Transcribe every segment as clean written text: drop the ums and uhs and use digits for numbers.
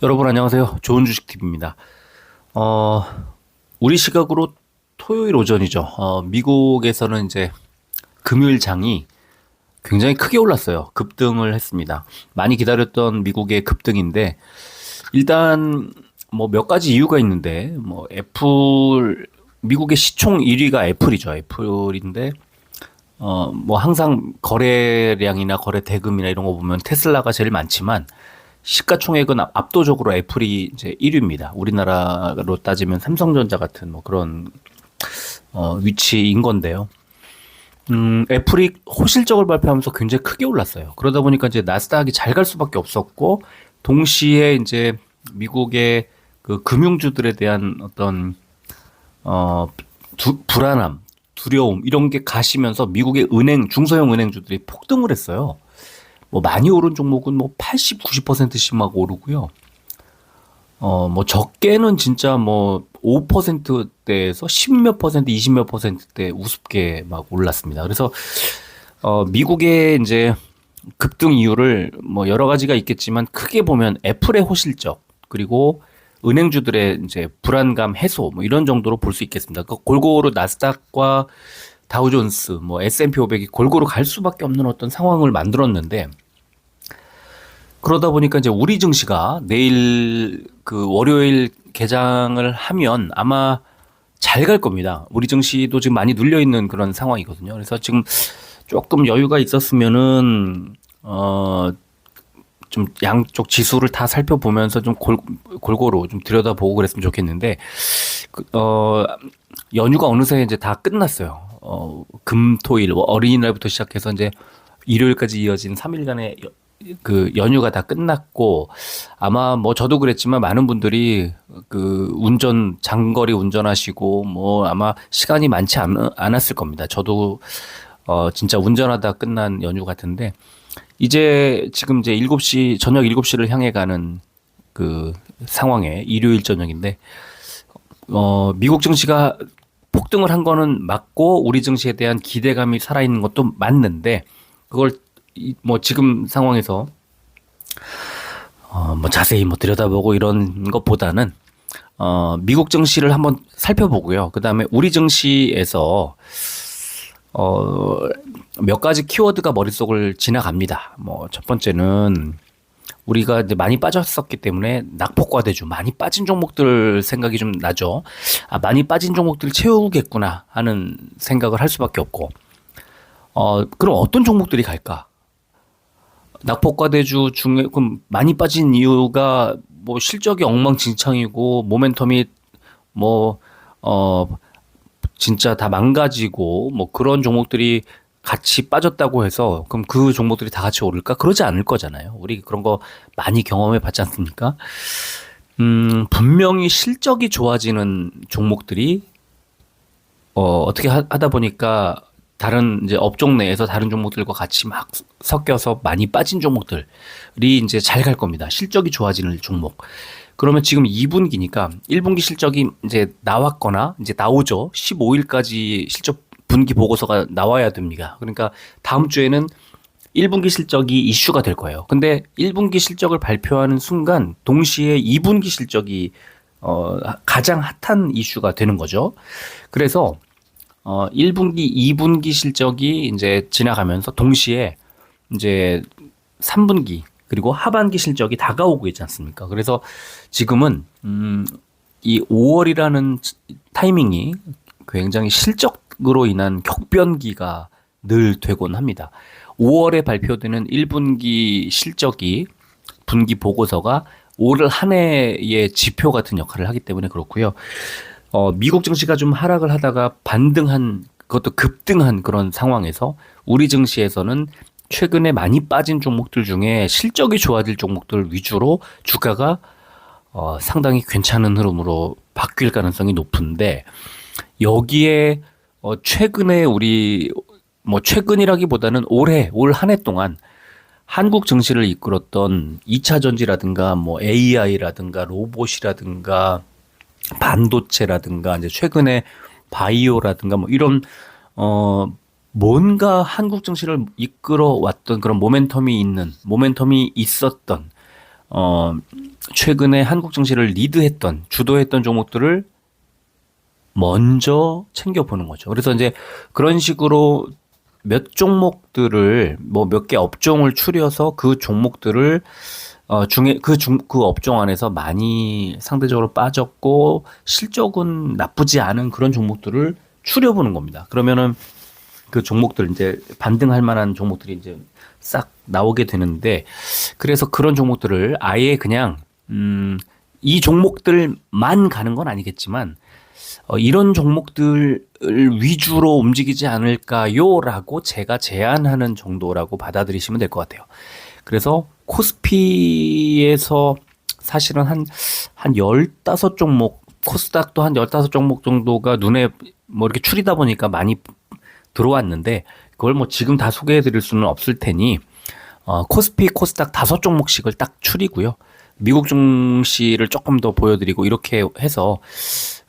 여러분 안녕하세요. 좋은 주식 팁입니다. 어, 우리 시각으로 토요일 오전이죠. 미국에서는 이제 금요일 장이 굉장히 크게 올랐어요. 급등을 했습니다. 많이 기다렸던 미국의 급등인데 일단 뭐 몇 가지 이유가 있는데 뭐 애플 미국의 시총 1위가 애플이죠. 애플인데 뭐 항상 거래량이나 거래 대금이나 이런 거 보면 테슬라가 제일 많지만 시가총액은 압도적으로 애플이 이제 1위입니다. 우리나라로 따지면 삼성전자 같은 뭐 그런 위치인 건데요. 애플이 호실적을 발표하면서 굉장히 크게 올랐어요. 그러다 보니까 이제 나스닥이 잘 갈 수밖에 없었고, 동시에 이제 미국의 그 금융주들에 대한 어떤 어 불안함, 두려움 이런 게 가시면서 미국의 중소형 은행주들이 폭등을 했어요. 뭐 많이 오른 종목은 뭐 80, 90%씩 막 오르고요. 뭐 적게는 진짜 뭐 5%대에서 10몇 퍼센트, 20몇 퍼센트대 우습게 막 올랐습니다. 그래서 미국의 이제 급등 이유를 뭐 여러 가지가 있겠지만 크게 보면 애플의 호실적 그리고 은행주들의 이제 불안감 해소 뭐 이런 정도로 볼 수 있겠습니다. 그 골고루 나스닥과 다우존스 뭐 S&P 500이 골고루 갈 수밖에 없는 어떤 상황을 만들었는데 그러다 보니까 이제 우리 증시가 내일 그 월요일 개장을 하면 아마 잘 갈 겁니다. 우리 증시도 지금 많이 눌려 있는 그런 상황이거든요. 그래서 지금 조금 여유가 있었으면은 좀 양쪽 지수를 다 살펴보면서 좀 골고루 좀 들여다보고 그랬으면 좋겠는데 연휴가 어느새 이제 다 끝났어요. 금, 토, 일, 어린이날부터 시작해서 이제 일요일까지 이어진 3일간의 그 연휴가 다 끝났고 아마 뭐 저도 그랬지만 많은 분들이 그 장거리 운전하시고 뭐 아마 시간이 많지 않았을 겁니다. 저도 진짜 운전하다 끝난 연휴 같은데 이제 지금 이제 저녁 7시를 향해 가는 그 상황에 일요일 저녁인데 미국 증시가 폭등을 한 거는 맞고 우리 증시에 대한 기대감이 살아있는 것도 맞는데 그걸 뭐 지금 상황에서 뭐 자세히 뭐 들여다보고 이런 것보다는 미국 증시를 한번 살펴보고요. 그다음에 우리 증시에서 몇 가지 키워드가 머릿속을 지나갑니다. 뭐 첫 번째는 우리가 이제 많이 빠졌었기 때문에 낙폭과대주 많이 빠진 종목들 생각이 좀 나죠. 아, 많이 빠진 종목들을 채우겠구나 하는 생각을 할 수밖에 없고 그럼 어떤 종목들이 갈까? 낙폭과대주 중에 그럼 많이 빠진 이유가 뭐 실적이 엉망진창이고 모멘텀이 뭐 진짜 다 망가지고 뭐 그런 종목들이 같이 빠졌다고 해서 그럼 그 종목들이 다 같이 오를까? 그러지 않을 거잖아요. 우리 그런 거 많이 경험해 봤지 않습니까? 분명히 실적이 좋아지는 종목들이 어떻게 하다 보니까 다른 이제 업종 내에서 다른 종목들과 같이 막 섞여서 많이 빠진 종목들이 이제 잘 갈 겁니다. 실적이 좋아지는 종목. 그러면 지금 2분기니까 1분기 실적이 이제 나왔거나 이제 나오죠. 15일까지 실적 분기 보고서가 나와야 됩니다. 그러니까 다음 주에는 1분기 실적이 이슈가 될 거예요. 근데 1분기 실적을 발표하는 순간 동시에 2분기 실적이 가장 핫한 이슈가 되는 거죠. 그래서 1분기, 2분기 실적이 이제 지나가면서 동시에 이제 3분기 그리고 하반기 실적이 다가오고 있지 않습니까? 그래서 지금은 이 5월이라는 타이밍이 굉장히 실적으로 인한 격변기가 늘 되곤 합니다. 5월에 발표되는 1분기 실적이 분기 보고서가 올 한 해의 지표 같은 역할을 하기 때문에 그렇고요. 미국 증시가 좀 하락을 하다가 반등한 그것도 급등한 그런 상황에서 우리 증시에서는 최근에 많이 빠진 종목들 중에 실적이 좋아질 종목들 위주로 주가가 상당히 괜찮은 흐름으로 바뀔 가능성이 높은데 여기에 최근에 우리 뭐 최근이라기보다는 올 한 해 동안 한국 증시를 이끌었던 2차 전지라든가 뭐 AI라든가 로봇이라든가 반도체라든가 이제 최근에 바이오라든가 뭐 이런 뭔가 한국 증시를 이끌어 왔던 그런 모멘텀이 있었던 어 최근에 한국 증시를 리드했던, 주도했던 종목들을 먼저 챙겨보는 거죠. 그래서 이제 그런 식으로 몇 종목들을 뭐 몇 개 업종을 추려서 그 종목들을 중에 그 업종 안에서 많이 상대적으로 빠졌고 실적은 나쁘지 않은 그런 종목들을 추려보는 겁니다. 그러면은 그 종목들 이제 반등할 만한 종목들이 이제 싹 나오게 되는데 그래서 그런 종목들을 아예 그냥 이 종목들만 가는 건 아니겠지만 이런 종목들을 위주로 움직이지 않을까요라고 제가 제안하는 정도라고 받아들이시면 될 것 같아요. 그래서 코스피에서 사실은 한 15종목, 코스닥도 한 15종목 정도가 눈에 뭐 이렇게 추리다 보니까 많이 들어왔는데 그걸 뭐 지금 다 소개해 드릴 수는 없을 테니 코스피, 코스닥 5종목씩을 딱 추리고요. 미국 증시를 조금 더 보여드리고 이렇게 해서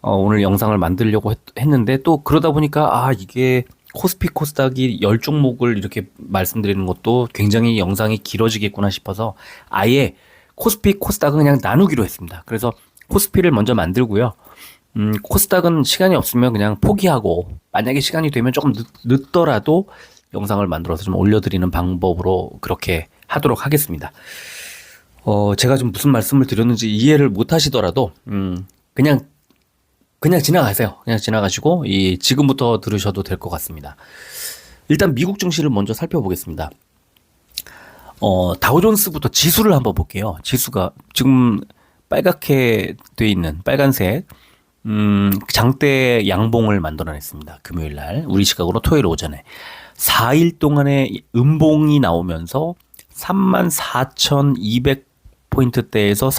오늘 영상을 만들려고 했는데 또 그러다 보니까 이게 코스피 코스닥이 10종목을 이렇게 말씀드리는 것도 굉장히 영상이 길어지겠구나 싶어서 아예 코스피 코스닥은 그냥 나누기로 했습니다. 그래서 코스피를 먼저 만들고요. 코스닥은 시간이 없으면 그냥 포기하고 만약에 시간이 되면 조금 늦더라도 영상을 만들어서 좀 올려드리는 방법으로 그렇게 하도록 하겠습니다. 제가 좀 무슨 말씀을 드렸는지 이해를 못 하시더라도 그냥 지나가세요. 그냥 지나가시고 지금부터 들으셔도 될 것 같습니다. 일단 미국 증시를 먼저 살펴보겠습니다. 다우존스부터 지수를 한번 볼게요. 지수가 지금 빨갛게 돼 있는 빨간색 장대 양봉을 만들어냈습니다. 금요일 날 우리 시각으로 토요일 오전에 4일 동안의 음봉이 나오면서 34,200포인트대에서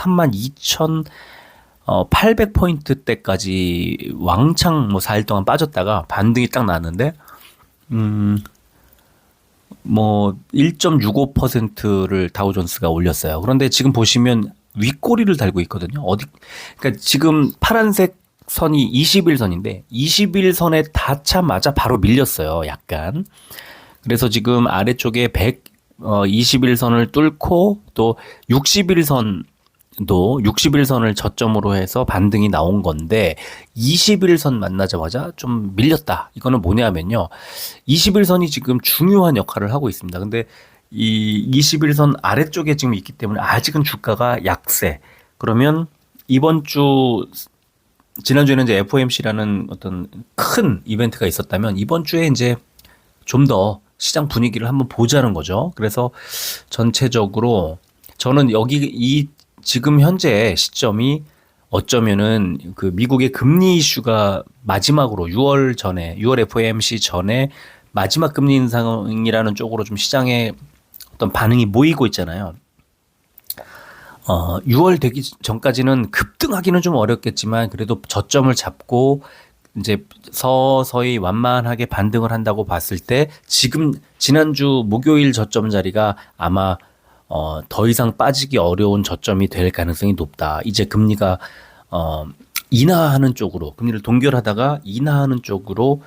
32,800포인트대까지 왕창 뭐 4일 동안 빠졌다가 반등이 딱 나왔는데 뭐 1.65%를 다우존스가 올렸어요. 그런데 지금 보시면 윗꼬리를 달고 있거든요. 그러니까 지금 파란색 선이 21선인데 21선에 닿자마자 바로 밀렸어요. 약간. 그래서 지금 아래쪽에 21선을 뚫고 또 61선도 61선을 저점으로 해서 반등이 나온 건데 21선 만나자마자 좀 밀렸다. 이거는 뭐냐면요. 21선이 지금 중요한 역할을 하고 있습니다. 근데 이 21선 아래쪽에 지금 있기 때문에 아직은 주가가 약세. 그러면 이번 주 지난주에는 이제 FOMC라는 어떤 큰 이벤트가 있었다면 이번 주에 이제 좀 더 시장 분위기를 한번 보자는 거죠. 그래서 전체적으로 저는 지금 현재 시점이 어쩌면은 그 미국의 금리 이슈가 마지막으로 6월 FOMC 전에 마지막 금리 인상이라는 쪽으로 좀 시장에 어떤 반응이 모이고 있잖아요. 6월 되기 전까지는 급등하기는 좀 어렵겠지만 그래도 저점을 잡고 이제 서서히 완만하게 반등을 한다고 봤을 때 지금 지난주 목요일 저점 자리가 아마 더 이상 빠지기 어려운 저점이 될 가능성이 높다. 이제 금리가 인하하는 쪽으로 금리를 동결하다가 인하하는 쪽으로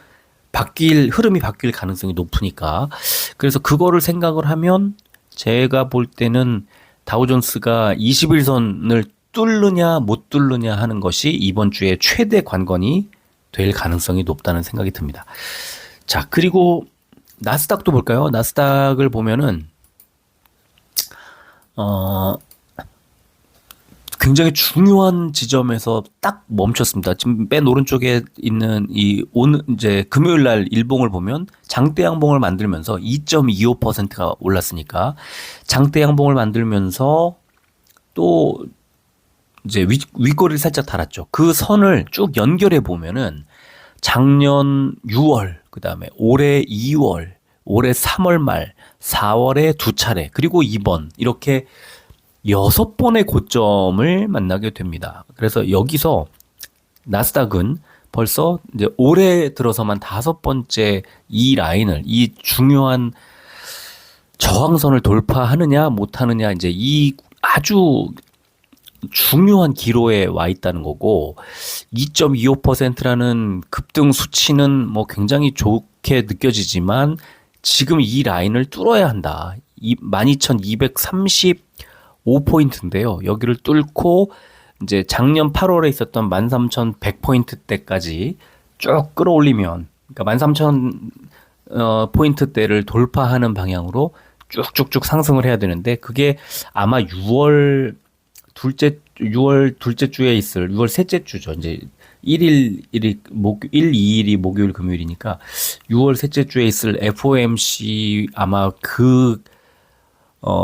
흐름이 바뀔 가능성이 높으니까 그래서 그거를 생각을 하면 제가 볼 때는 다우존스가 21선을 뚫느냐 못 뚫느냐 하는 것이 이번 주에 최대 관건이 될 가능성이 높다는 생각이 듭니다. 자, 그리고 나스닥도 볼까요? 나스닥을 보면은 굉장히 중요한 지점에서 딱 멈췄습니다. 지금 맨 오른쪽에 있는 이제 금요일 날 일봉을 보면 장대 양봉을 만들면서 2.25%가 올랐으니까 장대 양봉을 만들면서 또 이제 윗꼬리를 살짝 달았죠. 그 선을 쭉 연결해 보면은 작년 6월, 그다음에 올해 2월, 올해 3월 말, 4월에 2차례, 그리고 이번 이렇게 6번의 고점을 만나게 됩니다. 그래서 여기서 나스닥은 벌써 이제 올해 들어서만 5번째 이 중요한 저항선을 돌파하느냐 못하느냐 이제 이 아주 중요한 기로에 와 있다는 거고 2.25%라는 급등 수치는 뭐 굉장히 좋게 느껴지지만 지금 이 라인을 뚫어야 한다. 이 12,235 5포인트인데요. 여기를 뚫고 이제 작년 8월에 있었던 13,100포인트대까지 쭉 끌어올리면, 그러니까 13,000 포인트대를 돌파하는 방향으로 쭉쭉쭉 상승을 해야 되는데, 그게 아마 6월 둘째 주에 있을 6월 셋째 주죠. 이제 1, 2일이 목요일 금요일이니까 6월 셋째 주에 있을 FOMC 아마 그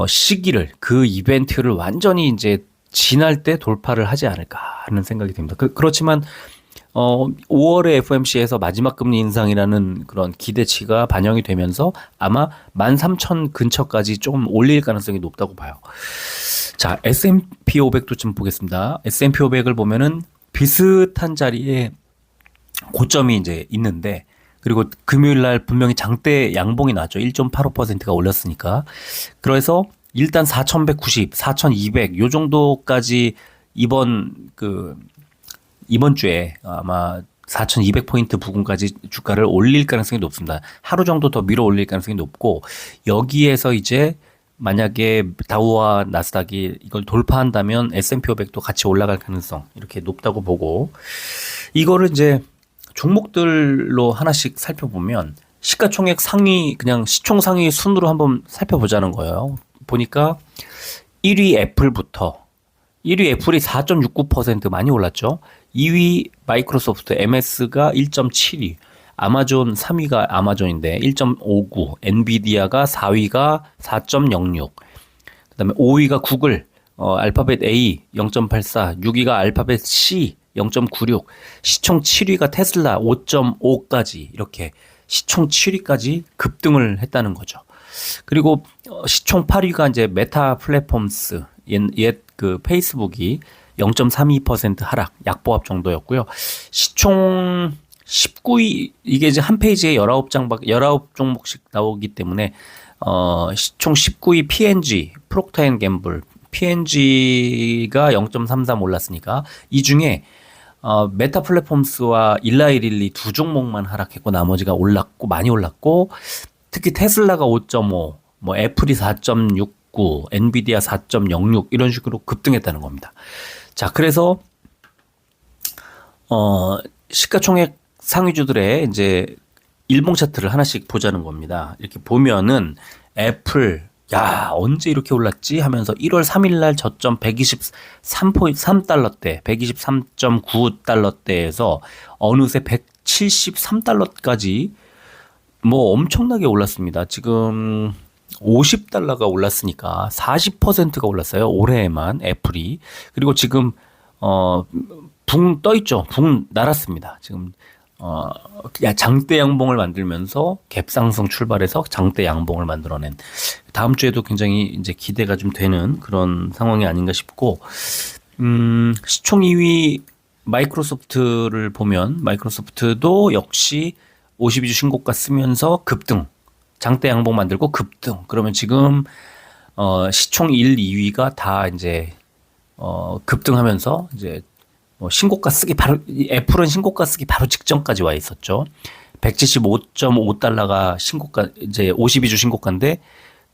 시기를, 그 이벤트를 완전히 이제 지날 때 돌파를 하지 않을까 하는 생각이 듭니다. 그렇지만 5월에 FOMC에서 마지막 금리 인상이라는 그런 기대치가 반영이 되면서 아마 13,000 근처까지 좀 올릴 가능성이 높다고 봐요. 자, S&P 500도 좀 보겠습니다. S&P 500을 보면은 비슷한 자리에 고점이 이제 있는데, 그리고 금요일 날 분명히 장대 양봉이 나왔죠. 1.85%가 올렸으니까. 그래서 일단 4,190, 4,200 요 정도까지 이번 주에 아마 4,200포인트 부근까지 주가를 올릴 가능성이 높습니다. 하루 정도 더 밀어 올릴 가능성이 높고, 여기에서 이제 만약에 다우와 나스닥이 이걸 돌파한다면 S&P 500도 같이 올라갈 가능성 이렇게 높다고 보고, 이거를 이제 종목들로 하나씩 살펴보면 시가총액 상위, 그냥 시총 상위 순으로 한번 살펴보자는 거예요. 보니까 1위 애플부터, 1위 애플이 4.69% 많이 올랐죠. 2위 마이크로소프트 MS가 1.72, 아마존 3위가 아마존인데 1.59, 엔비디아가 4위가 4.06, 그다음에 5위가 구글, 알파벳 A 0.84, 6위가 알파벳 C 0.96, 시총 7위가 테슬라 5.5까지 이렇게 시총 7위까지 급등을 했다는 거죠. 그리고 시총 8위가 이제 메타 플랫폼스, 옛 그 페이스북이 0.32% 하락, 약보합 정도였고요. 시총 19위, 이게 이제 한 페이지에 19종목씩 나오기 때문에 시총 19위 P&G, 프록터 앤 갬블, P&G가 0.33 올랐으니까 이 중에 메타 플랫폼스와 일라이릴리 두 종목만 하락했고 나머지가 올랐고, 많이 올랐고, 특히 테슬라가 5.5, 뭐 애플이 4.69, 엔비디아 4.06 이런 식으로 급등했다는 겁니다. 자, 그래서 시가총액 상위주들의 이제 일봉 차트를 하나씩 보자는 겁니다. 이렇게 보면은 애플, 야, 언제 이렇게 올랐지 하면서 1월 3일 날 저점 123.3달러대, 123.9달러대에서 어느새 173달러까지 뭐 엄청나게 올랐습니다. 지금 50달러가 올랐으니까 40%가 올랐어요. 올해에만 애플이. 그리고 지금 붕 떠 있죠. 붕 날았습니다. 지금 장대 양봉을 만들면서 갭상승 출발해서 장대 양봉을 만들어낸, 다음 주에도 굉장히 이제 기대가 좀 되는 그런 상황이 아닌가 싶고, 시총 2위 마이크로소프트를 보면 마이크로소프트도 역시 52주 신고가 쓰면서 급등, 장대 양봉 만들고 급등. 그러면 지금 시총 1, 2위가 다 이제 급등하면서 이제 신고가 쓰기 바로, 애플은 신고가 쓰기 바로 직전까지 와 있었죠. 175.5달러가 신고가, 이제 52주 신고가인데,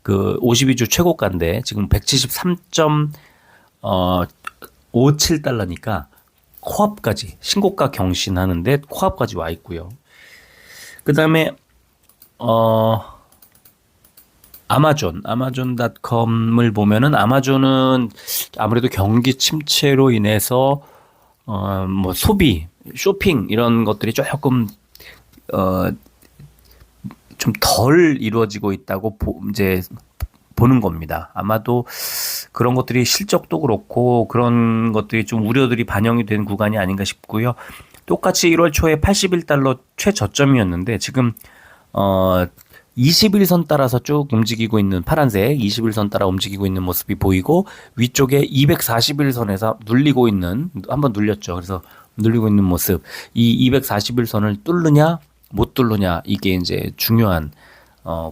그 52주 최고가인데 지금 173.57달러니까 코앞까지, 신고가 경신하는데 코앞까지 와 있고요. 그 다음에 아마존닷컴을 보면은, 아마존은 아무래도 경기 침체로 인해서 뭐 소비, 쇼핑 이런 것들이 조금 좀 덜 이루어지고 있다고 이제 보는 겁니다. 아마도 그런 것들이 실적도 그렇고 그런 것들이 좀 우려들이 반영이 된 구간이 아닌가 싶고요. 똑같이 1월 초에 81달러 최저점이었는데 지금 21선 따라서 쭉 움직이고 있는, 파란색 21선 따라 움직이고 있는 모습이 보이고, 위쪽에 241선에서 눌리고 있는, 한번 눌렸죠. 그래서 눌리고 있는 모습. 이 241선을 뚫느냐 못 뚫느냐, 이게 이제 중요한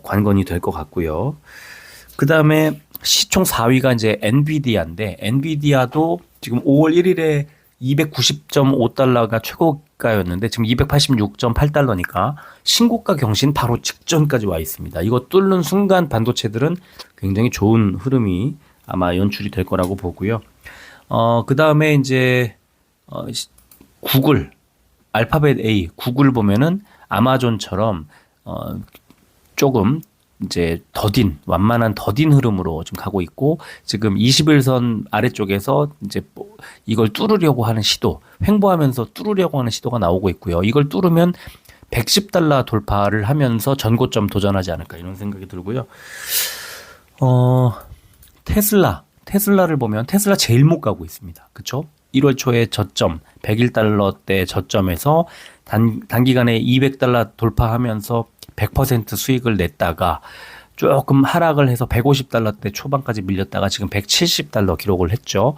관건이 될 것 같고요. 그 다음에 시총 4위가 이제 엔비디아인데, 엔비디아도 지금 5월 1일에 290.5달러가 최고가였는데 지금 286.8달러니까 신고가 경신 바로 직전까지 와 있습니다. 이거 뚫는 순간 반도체들은 굉장히 좋은 흐름이 아마 연출이 될 거라고 보고요. 그 다음에 이제 구글, 알파벳 A, 구글 보면은 아마존처럼 조금 이제 완만한 더딘 흐름으로 좀 가고 있고, 지금 21선 아래쪽에서 이제 이걸 뚫으려고 하는 시도, 횡보하면서 뚫으려고 하는 시도가 나오고 있고요. 이걸 뚫으면 $110 돌파를 하면서 전고점 도전하지 않을까, 이런 생각이 들고요. 테슬라를 보면 테슬라 제일 못 가고 있습니다. 그쵸? 1월 초에 저점, $101대 저점에서 단기간에 $200 돌파하면서 100% 수익을 냈다가 조금 하락을 해서 $150대 초반까지 밀렸다가 지금 $170 기록을 했죠.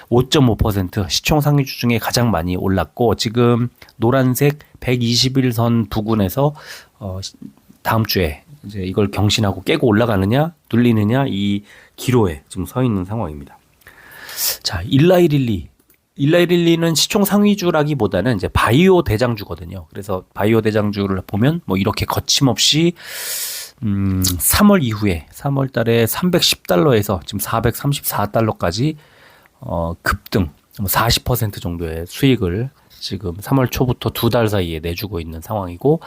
5.5% 시총 상위주 중에 가장 많이 올랐고, 지금 노란색 121선 부근에서 다음 주에 이제 이걸 경신하고 깨고 올라가느냐 눌리느냐, 이 기로에 지금 서 있는 상황입니다. 자, 일라이릴리는 시총 상위주라기보다는 이제 바이오 대장주거든요. 그래서 바이오 대장주를 보면 뭐 이렇게 거침없이 3월 이후에 3월 달에 $310에서 지금 $434까지 급등, 40% 정도의 수익을 지금 3월 초부터 2달 사이에 내주고 있는 상황이고,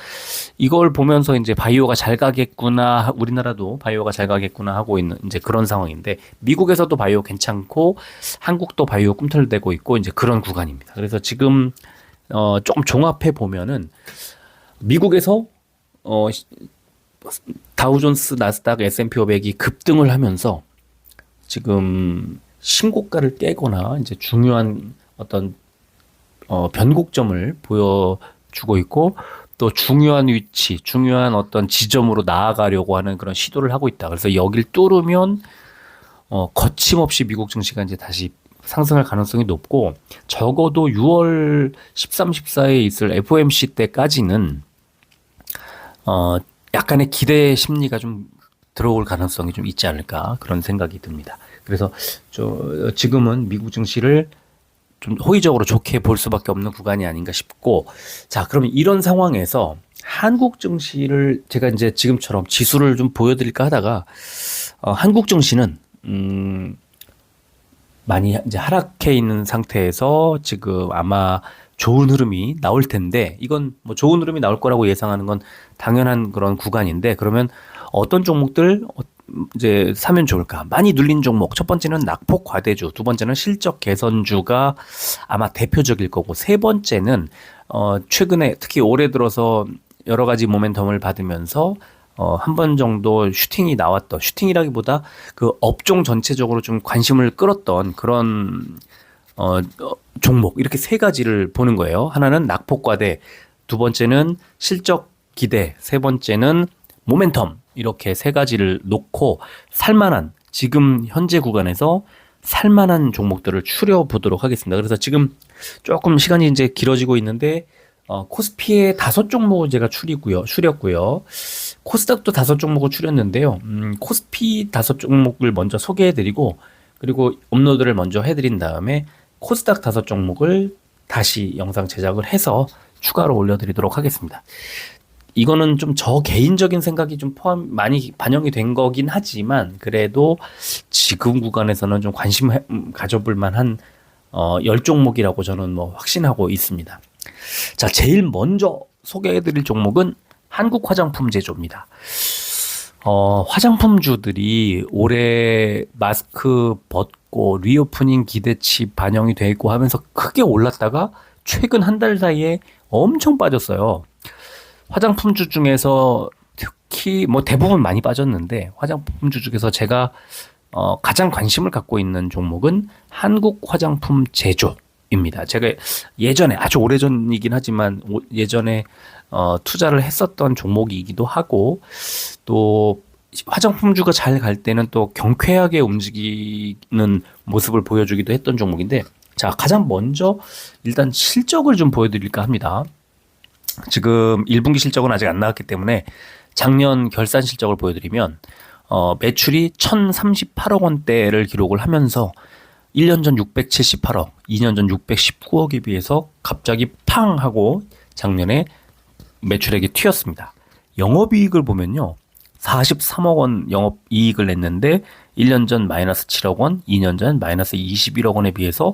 이걸 보면서 이제 바이오가 잘 가겠구나, 우리나라도 바이오가 잘 가겠구나 하고 있는 이제 그런 상황인데, 미국에서도 바이오 괜찮고 한국도 바이오 꿈틀대고 있고 이제 그런 구간입니다. 그래서 지금 조금 종합해 보면은 미국에서 다우존스, 나스닥, S&P 500이 급등을 하면서 지금 신고가를 깨거나 이제 중요한 어떤 변곡점을 보여주고 있고, 또 중요한 위치, 중요한 어떤 지점으로 나아가려고 하는 그런 시도를 하고 있다. 그래서 여길 뚫으면 거침없이 미국 증시가 이제 다시 상승할 가능성이 높고, 적어도 6월 13, 14에 있을 FOMC 때까지는 약간의 기대 심리가 좀 들어올 가능성이 좀 있지 않을까, 그런 생각이 듭니다. 그래서 지금은 미국 증시를 좀 호의적으로 좋게 볼 수밖에 없는 구간이 아닌가 싶고, 자, 그러면 이런 상황에서 한국 증시를 제가 이제 지금처럼 지수를 좀 보여드릴까 하다가 한국 증시는 많이 이제 하락해 있는 상태에서 지금 아마 좋은 흐름이 나올 텐데, 이건 뭐 좋은 흐름이 나올 거라고 예상하는 건 당연한 그런 구간인데, 그러면 어떤 종목들 이제 사면 좋을까? 많이 눌린 종목. 첫 번째는 낙폭 과대주, 두 번째는 실적 개선주가 아마 대표적일 거고, 세 번째는 최근에 특히 올해 들어서 여러 가지 모멘텀을 받으면서 한 번 정도 슈팅이라기보다 그 업종 전체적으로 좀 관심을 끌었던 그런 종목, 이렇게 세 가지를 보는 거예요. 하나는 낙폭 과대, 두 번째는 실적 기대, 세 번째는 모멘텀, 이렇게 세 가지를 놓고 살만한, 지금 현재 구간에서 살만한 종목들을 추려보도록 하겠습니다. 그래서 지금 조금 시간이 이제 길어지고 있는데 코스피의 5종목을 제가 추렸고요. 코스닥도 5종목을 추렸는데요. 코스피 5종목을 먼저 소개해드리고, 그리고 업로드를 먼저 해드린 다음에 코스닥 5종목을 다시 영상 제작을 해서 추가로 올려드리도록 하겠습니다. 이거는 좀 저 개인적인 생각이 좀 많이 반영이 된 거긴 하지만, 그래도 지금 구간에서는 좀 관심 가져볼 만한 10종목이라고 저는 뭐 확신하고 있습니다. 자, 제일 먼저 소개해드릴 종목은 한국 화장품 제조입니다. 화장품주들이 올해 마스크 벗고 리오프닝 기대치 반영이 돼 있고 하면서 크게 올랐다가 최근 한 달 사이에 엄청 빠졌어요. 화장품주 중에서 특히 뭐 대부분 많이 빠졌는데, 화장품주 중에서 제가 가장 관심을 갖고 있는 종목은 한국 화장품 제조입니다. 제가 예전에, 아주 오래전이긴 하지만 예전에 투자를 했었던 종목이기도 하고, 또 화장품주가 잘 갈 때는 또 경쾌하게 움직이는 모습을 보여주기도 했던 종목인데, 자, 가장 먼저 일단 실적을 좀 보여드릴까 합니다. 지금 1분기 실적은 아직 안 나왔기 때문에 작년 결산 실적을 보여드리면 매출이 1,038억 원대를 기록을 하면서 1년 전 678억, 2년 전 619억에 비해서 갑자기 팡 하고 작년에 매출액이 튀었습니다. 영업이익을 보면요, 43억 원 영업이익을 냈는데 1년 전 마이너스 7억 원, 2년 전 마이너스 21억 원에 비해서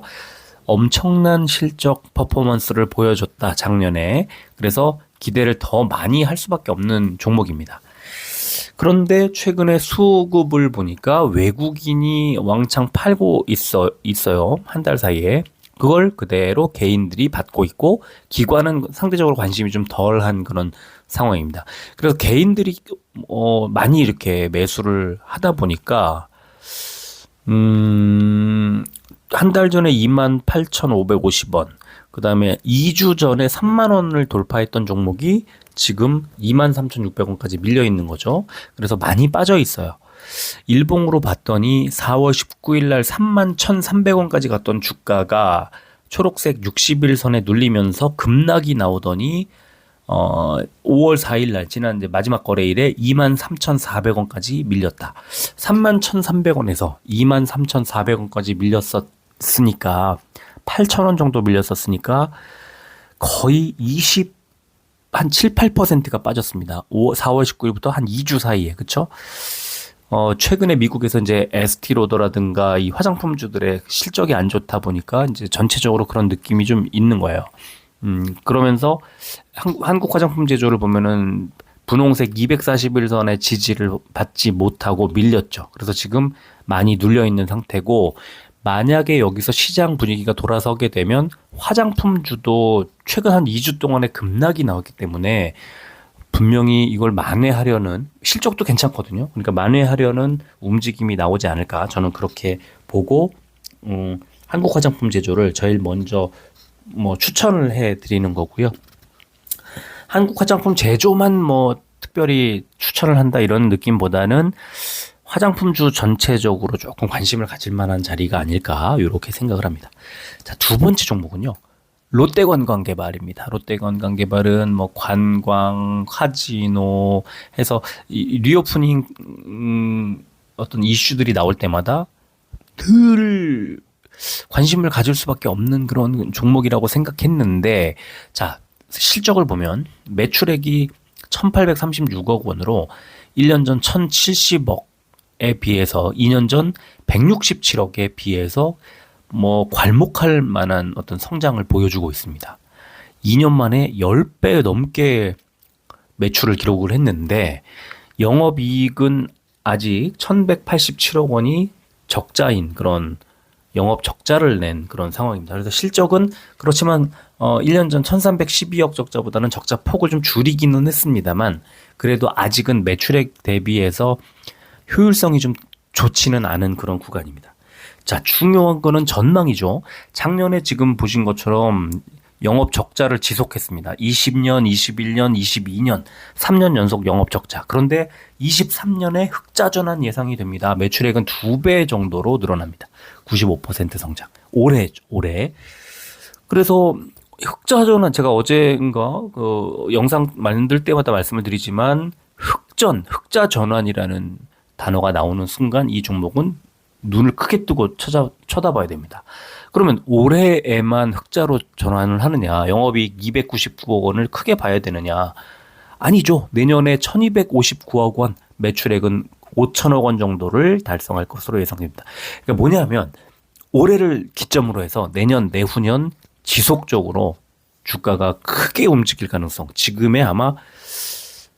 엄청난 실적 퍼포먼스를 보여줬다, 작년에. 그래서 기대를 더 많이 할 수밖에 없는 종목입니다. 그런데 최근에 수급을 보니까 외국인이 왕창 팔고 있어요. 한 달 사이에. 그걸 그대로 개인들이 받고 있고 기관은 상대적으로 관심이 좀 덜한 그런 상황입니다. 그래서 개인들이 많이 이렇게 매수를 하다 보니까 한 달 전에 28,550원, 그 다음에 2주 전에 3만 원을 돌파했던 종목이 지금 23,600원까지 밀려 있는 거죠. 그래서 많이 빠져 있어요. 일봉으로 봤더니 4월 19일 날 31,300원까지 갔던 주가가 초록색 60일선에 눌리면서 급락이 나오더니 5월 4일 날 지난 이제 마지막 거래일에 23,400원까지 밀렸다. 31,300원에서 23,400원까지 밀렸었으니까 8,000원 정도 밀렸었으니까 거의 한 7, 8%가 빠졌습니다. 4월 19일부터 한 2주 사이에, 그쵸? 최근에 미국에서 이제 에스티로더라든가 이 화장품주들의 실적이 안 좋다 보니까 이제 전체적으로 그런 느낌이 좀 있는 거예요. 그러면서 한국 화장품 제조를 보면은 분홍색 241선의 지지를 받지 못하고 밀렸죠. 그래서 지금 많이 눌려 있는 상태고, 만약에 여기서 시장 분위기가 돌아서게 되면 화장품주도 최근 한 2주 동안에 급락이 나왔기 때문에 분명히 이걸 만회하려는, 실적도 괜찮거든요. 그러니까 만회하려는 움직임이 나오지 않을까, 저는 그렇게 보고 한국 화장품 제조를 제일 먼저 추천을 해드리는 거고요. 한국 화장품 제조만 특별히 추천을 한다 이런 느낌보다는 화장품주 전체적으로 조금 관심을 가질 만한 자리가 아닐까, 이렇게 생각을 합니다. 자, 두 번째 종목은요, 롯데관광개발입니다. 롯데관광개발은 관광, 카지노 해서 이 리오프닝 어떤 이슈들이 나올 때마다 늘 관심을 가질 수밖에 없는 그런 종목이라고 생각했는데, 자, 실적을 보면 매출액이 1,836억 원으로 1년 전 1,070억에 비해서 2년 전 167억에 비해서 괄목할 만한 어떤 성장을 보여주고 있습니다. 2년 만에 10배 넘게 매출을 기록을 했는데 영업이익은 아직 1,187억 원이 적자인 그런 영업 적자를 낸 그런 상황입니다. 그래서 실적은 그렇지만 1년 전 1,312억 적자보다는 적자 폭을 좀 줄이기는 했습니다만 그래도 아직은 매출액 대비해서 효율성이 좀 좋지는 않은 그런 구간입니다. 자, 중요한 거는 전망이죠. 작년에 지금 보신 것처럼 영업 적자를 지속했습니다. 20년, 21년, 22년 3년 연속 영업 적자. 그런데 23년에 흑자 전환 예상이 됩니다. 매출액은 2배 정도로 늘어납니다. 95% 성장. 올해. 그래서 흑자 전환, 제가 어제인가 그 영상 만들 때마다 말씀을 드리지만 흑자 전환이라는 단어가 나오는 순간 이 종목은 눈을 크게 뜨고 쳐다봐야 됩니다. 그러면 올해에만 흑자로 전환을 하느냐, 영업이익 299억 원을 크게 봐야 되느냐? 아니죠. 내년에 1259억 원, 매출액은 5천억 원 정도를 달성할 것으로 예상됩니다. 그러니까 뭐냐면 올해를 기점으로 해서 내년, 내후년 지속적으로 주가가 크게 움직일 가능성, 지금의 아마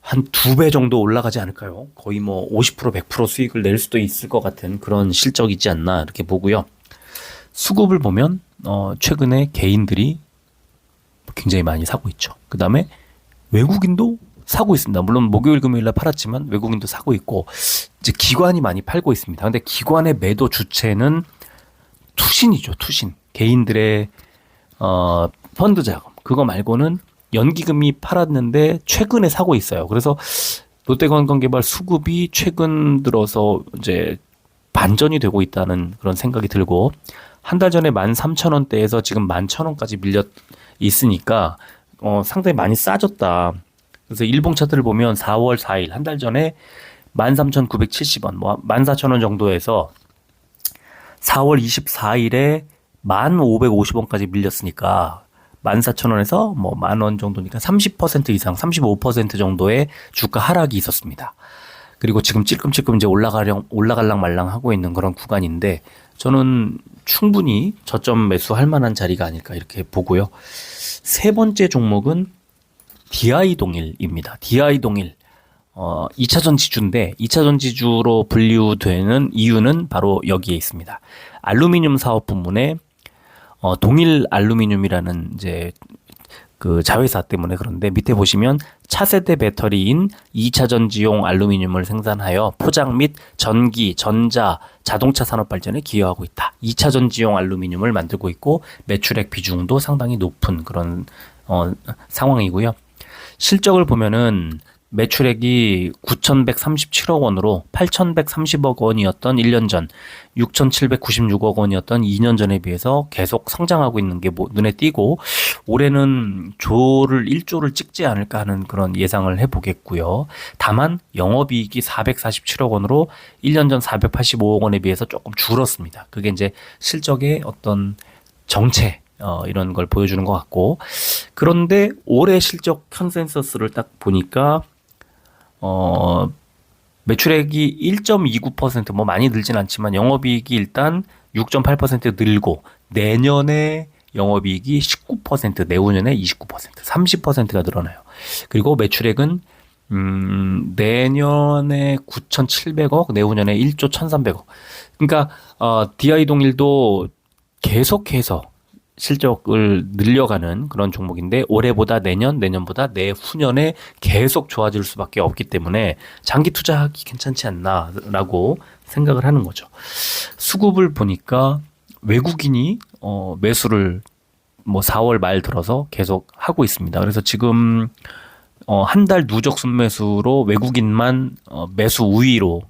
한 2배 정도 올라가지 않을까요? 거의 50% 100% 수익을 낼 수도 있을 것 같은 그런 실적이지 않나 이렇게 보고요. 수급을 보면 최근에 개인들이 굉장히 많이 사고 있죠. 그 다음에 외국인도 사고 있습니다. 물론 목요일 금요일날 팔았지만 외국인도 사고 있고 이제 기관이 많이 팔고 있습니다. 근데 기관의 매도 주체는 투신이죠. 투신. 개인들의 펀드 자금. 그거 말고는 연기금이 팔았는데 최근에 사고 있어요. 그래서 롯데관광개발 수급이 최근 들어서 이제 반전이 되고 있다는 그런 생각이 들고, 한 달 전에 13,000원대에서 지금 11,000원까지 밀려 있으니까 상당히 많이 싸졌다. 그래서 일봉 차트를 보면 4월 4일 한 달 전에 13,970원, 14,000원 정도에서 4월 24일에 1,550원까지 밀렸으니까 14,000원에서 10,000원 정도니까 30% 이상, 35% 정도의 주가 하락이 있었습니다. 그리고 지금 찔끔찔끔 이제 올라갈랑 말랑 하고 있는 그런 구간인데 저는 충분히 저점 매수할 만한 자리가 아닐까 이렇게 보고요. 세 번째 종목은 DI 동일입니다. DI 동일. 2차전 지주인데 2차전 지주로 분류되는 이유는 바로 여기에 있습니다. 알루미늄 사업 부문에 동일 알루미늄이라는 이제 그 자회사 때문에 그런데 밑에 보시면 차세대 배터리인 2차전지용 알루미늄을 생산하여 포장 및 전기, 전자, 자동차 산업 발전에 기여하고 있다. 2차전지용 알루미늄을 만들고 있고 매출액 비중도 상당히 높은 그런 상황이고요. 실적을 보면은 매출액이 9,137억 원으로 8,130억 원이었던 1년 전, 6,796억 원이었던 2년 전에 비해서 계속 성장하고 있는 게 눈에 띄고 올해는 1조를 찍지 않을까 하는 그런 예상을 해보겠고요. 다만 영업이익이 447억 원으로 1년 전 485억 원에 비해서 조금 줄었습니다. 그게 이제 실적의 어떤 정체 이런 걸 보여주는 것 같고 그런데 올해 실적 컨센서스를 딱 보니까 매출액이 1.29% 뭐 많이 늘진 않지만 영업이익이 일단 6.8% 늘고 내년에 영업이익이 19%, 내후년에 29%, 30%가 늘어나요. 그리고 매출액은 내년에 9,700억, 내후년에 1조 1,300억. 그러니까 DI 동일도 계속해서 실적을 늘려가는 그런 종목인데 올해보다 내년, 내년보다 내후년에 계속 좋아질 수밖에 없기 때문에 장기 투자하기 괜찮지 않나라고 생각을 하는 거죠. 수급을 보니까 외국인이 매수를 뭐 4월 말 들어서 계속 하고 있습니다. 그래서 지금 한 달 누적 순매수로 외국인만 매수 우위로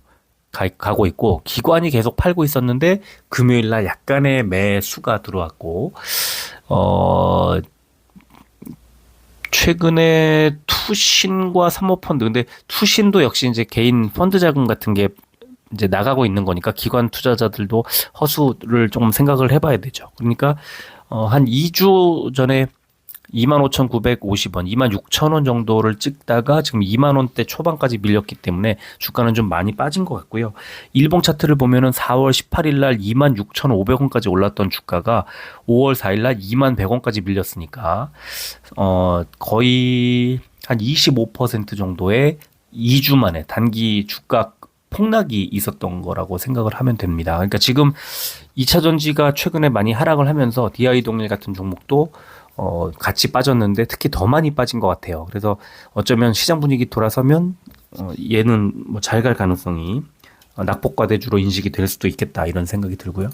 가고 있고 기관이 계속 팔고 있었는데 금요일 날 약간의 매수가 들어왔고 최근에 투신과 사모펀드 근데 투신도 역시 이제 개인 펀드 자금 같은 게 이제 나가고 있는 거니까 기관 투자자들도 허수를 조금 생각을 해봐야 되죠. 그러니까 한 2주 전에 25,950원, 26,000원 정도를 찍다가 지금 2만원대 초반까지 밀렸기 때문에 주가는 좀 많이 빠진 것 같고요. 일봉 차트를 보면은 4월 18일 날 26,500원까지 올랐던 주가가 5월 4일 날 21,100원까지 밀렸으니까 거의 한 25% 정도의 2주 만에 단기 주가 폭락이 있었던 거라고 생각을 하면 됩니다. 그러니까 지금 2차전지가 최근에 많이 하락을 하면서 DI 동일 같은 종목도 같이 빠졌는데 특히 더 많이 빠진 것 같아요. 그래서 어쩌면 시장 분위기 돌아서면 얘는 뭐 잘 갈 가능성이 낙폭과대주로 인식이 될 수도 있겠다 이런 생각이 들고요.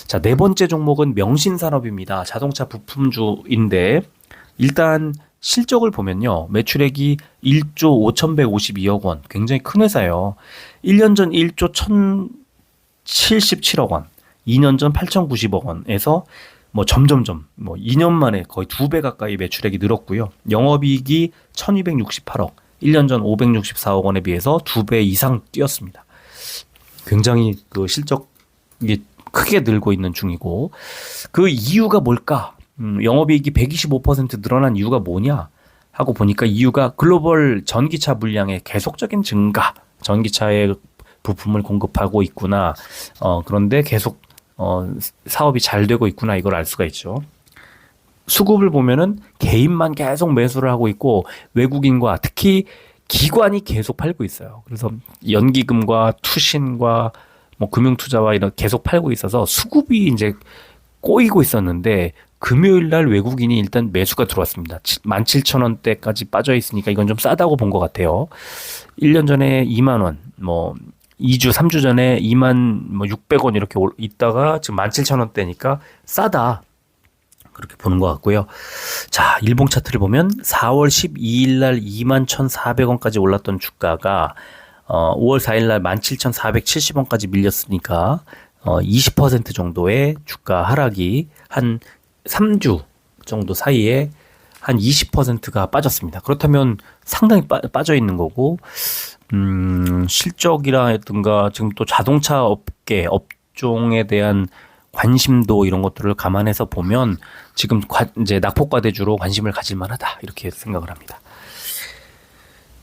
자, 네 번째 종목은 명신산업입니다. 자동차 부품주인데 일단 실적을 보면요. 매출액이 1조 5,152억 원. 굉장히 큰 회사예요. 1년 전 1조 1,077억 원. 2년 전 8,090억 원에서 뭐 점점점 뭐 2년 만에 거의 2배 가까이 매출액이 늘었고요. 영업이익이 1,268억, 1년 전 564억 원에 비해서 2배 이상 뛰었습니다. 굉장히 그 실적이 크게 늘고 있는 중이고 그 이유가 뭘까? 영업이익이 125% 늘어난 이유가 뭐냐? 하고 보니까 이유가 글로벌 전기차 물량의 계속적인 증가, 전기차의 부품을 공급하고 있구나. 그런데 계속 사업이 잘 되고 있구나 이걸 알 수가 있죠. 수급을 보면은 개인만 계속 매수를 하고 있고 외국인과 특히 기관이 계속 팔고 있어요. 그래서 연기금과 투신과 뭐 금융투자와 이런 계속 팔고 있어서 수급이 이제 꼬이고 있었는데 금요일 날 외국인이 일단 매수가 들어왔습니다. 17,000원대까지 빠져 있으니까 이건 좀 싸다고 본 것 같아요. 1년 전에 2만 원, 뭐 2주, 3주 전에 2만 600원 이렇게 있다가 지금 17,000원대니까 싸다. 그렇게 보는 것 같고요. 자, 일봉 차트를 보면 4월 12일 날 21,400원까지 올랐던 주가가 5월 4일 날 17,470원까지 밀렸으니까 20% 정도의 주가 하락이 한 3주 정도 사이에 한 20%가 빠졌습니다. 그렇다면 상당히 빠져 있는 거고 실적이라든가 지금 또 자동차 업계 업종에 대한 관심도 이런 것들을 감안해서 보면 지금 이제 낙폭과대주로 관심을 가질 만하다 이렇게 생각을 합니다.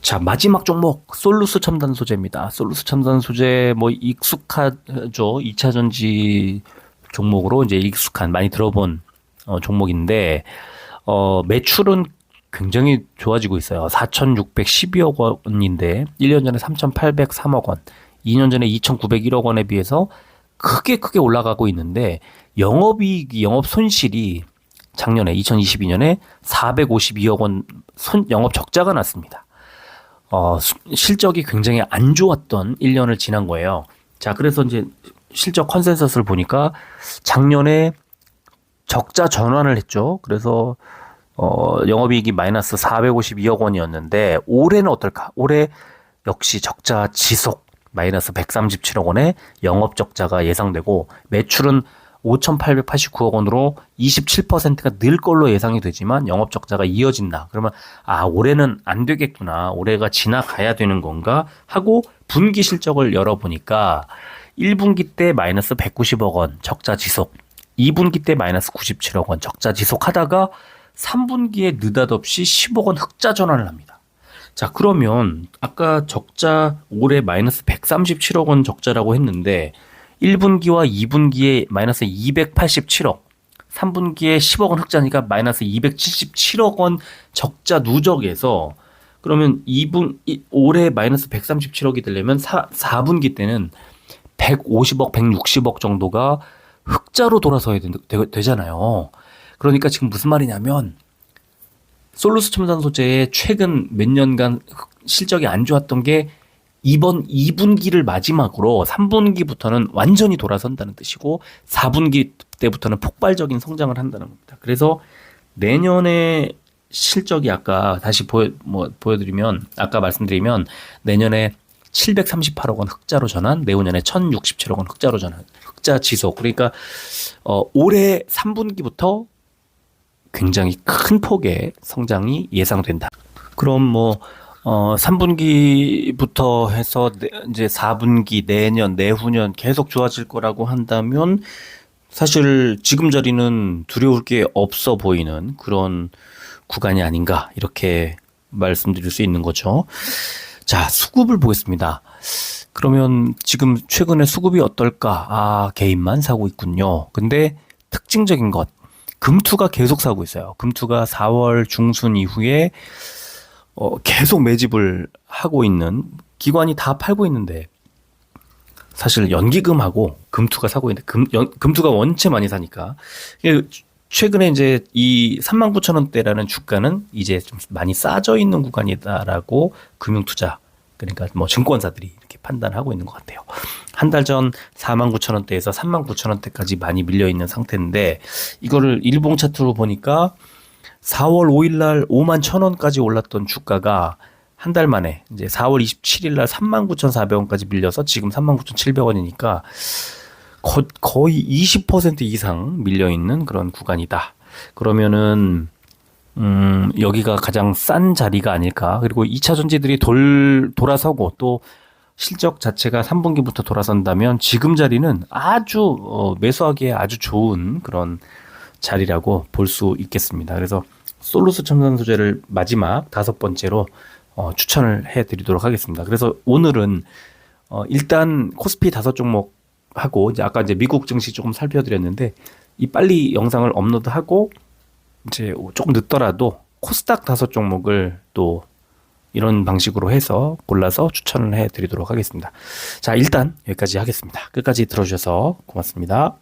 자, 마지막 종목 솔루스 첨단 소재입니다. 솔루스 첨단 소재 뭐 익숙하죠. 2차 전지 종목으로 이제 익숙한 많이 들어본 종목인데 매출은 굉장히 좋아지고 있어요. 4,612억 원인데 1년 전에 3,803억 원, 2년 전에 2,901억 원에 비해서 크게 올라가고 있는데 영업이익, 영업 손실이 작년에 2022년에 452억 원 영업 적자가 났습니다. 실적이 굉장히 안 좋았던 1년을 지난 거예요. 자, 그래서 이제 실적 컨센서스를 보니까 작년에 적자 전환을 했죠. 그래서 영업이익이 마이너스 452억 원이었는데 올해는 어떨까? 올해 역시 적자 지속 마이너스 137억 원의 영업 적자가 예상되고 매출은 5,889억 원으로 27%가 늘 걸로 예상이 되지만 영업 적자가 이어진다. 그러면 올해는 안 되겠구나. 올해가 지나가야 되는 건가 하고 분기 실적을 열어보니까 1분기 때 마이너스 190억 원 적자 지속, 2분기 때 마이너스 97억 원 적자 지속하다가 3분기에 느닷없이 10억 원 흑자 전환을 합니다. 자, 그러면 아까 적자 올해 마이너스 137억 원 적자라고 했는데 1분기와 2분기에 마이너스 287억, 3분기에 10억 원 흑자니까 마이너스 277억 원 적자 누적에서 그러면 올해 마이너스 137억이 되려면 4분기 때는 150억, 160억 정도가 흑자로 돌아서야 되잖아요. 그러니까 지금 무슨 말이냐면 솔루스 첨단 소재의 최근 몇 년간 실적이 안 좋았던 게 이번 2분기를 마지막으로 3분기부터는 완전히 돌아선다는 뜻이고 4분기 때부터는 폭발적인 성장을 한다는 겁니다. 그래서 내년에 실적이 아까 다시 보여드리면 아까 말씀드리면 내년에 738억 원 흑자로 전환, 내후년에 1,067억 원 흑자로 전환, 흑자 지속. 그러니까 올해 3분기부터 굉장히 큰 폭의 성장이 예상된다. 그럼 3분기부터 해서 이제 4분기, 내년, 내후년 계속 좋아질 거라고 한다면 사실 지금 자리는 두려울 게 없어 보이는 그런 구간이 아닌가 이렇게 말씀드릴 수 있는 거죠. 자, 수급을 보겠습니다. 그러면 지금 최근에 수급이 어떨까? 개인만 사고 있군요. 근데 특징적인 것, 금투가 계속 사고 있어요. 금투가 4월 중순 이후에 계속 매집을 하고 있는 기관이 다 팔고 있는데 사실 연기금하고 금투가 사고 있는데 금투가 원체 많이 사니까 최근에 이제 이 39,000원대라는 주가는 이제 좀 많이 싸져 있는 구간이다라고 금융투자 그러니까 증권사들이 이렇게 판단하고 있는 것 같아요. 한 달 전 49,000원대에서 39,000원대까지 많이 밀려 있는 상태인데 이거를 일봉 차트로 보니까 4월 5일 날 51,000원까지 올랐던 주가가 한 달 만에 이제 4월 27일 날 39,400원까지 밀려서 지금 39,700원이니까 거의 20% 이상 밀려 있는 그런 구간이다. 그러면은 여기가 가장 싼 자리가 아닐까. 그리고 2차 전지들이 돌아서고 또 실적 자체가 3분기부터 돌아선다면 지금 자리는 아주 매수하기에 아주 좋은 그런 자리라고 볼 수 있겠습니다. 그래서 솔루스 첨단 소재를 마지막 5번째로 추천을 해드리도록 하겠습니다. 그래서 오늘은 일단 코스피 5종목 하고 이제 아까 이제 미국 증시 조금 살펴드렸는데 이 빨리 영상을 업로드하고 이제 조금 늦더라도 코스닥 5종목을 또 이런 방식으로 해서 골라서 추천을 해드리도록 하겠습니다. 자, 일단 여기까지 하겠습니다. 끝까지 들어주셔서 고맙습니다.